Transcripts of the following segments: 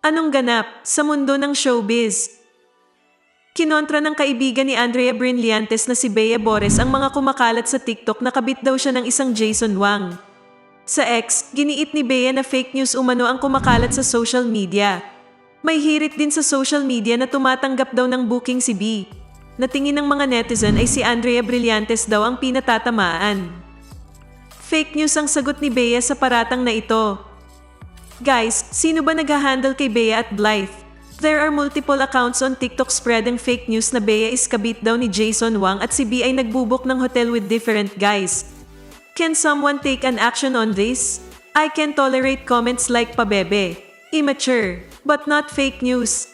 Anong ganap sa mundo ng showbiz? Kinontra ng kaibigan ni Andrea Brillantes na si Bea Bores ang mga kumakalat sa TikTok na kabit daw siya ng isang Jason Wang. Sa X, giniit ni Bea na fake news umano ang kumakalat sa social media. May hirit din sa social media na tumatanggap daw ng booking si B. Natingin ng mga netizen ay si Andrea Brillantes daw ang pinatatamaan. Fake news ang sagot ni Bea sa paratang na ito. Guys, sino ba nag-handle kay Bea at Blythe? There are multiple accounts on TikTok spreading fake news na Bea is kabit daw ni Jason Wang at si B ay nagbubuk ng hotel with different guys. Can someone take an action on this? I can tolerate comments like pabebe, immature, but not fake news.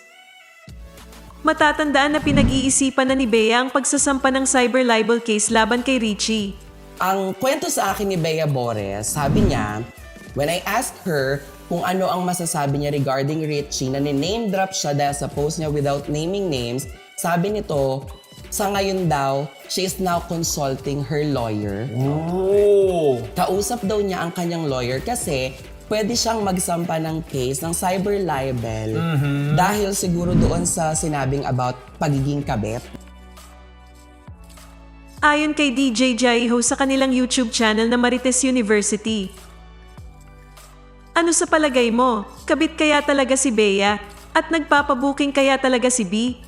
Matatandaan na pinag-iisipan na ni Bea ang pagsasampa ng cyber libel case laban kay Richie. Ang kwento sa akin ni Bea Bores, sabi niya, when I asked her kung ano ang masasabi niya regarding Richie na ni-name drop siya dahil sa post niya without naming names, sabi nito, sa ngayon daw, she is now consulting her lawyer. Oh! Kausap daw niya ang kanyang lawyer kasi pwede siyang magsampa ng case ng cyber libel dahil siguro doon sa sinabing about pagiging kabit. Ayon kay DJ Jaiho sa kanilang YouTube channel na Marites University. Ano sa palagay mo? Kabit kaya talaga si Bea? At nagpapabuking kaya talaga si B?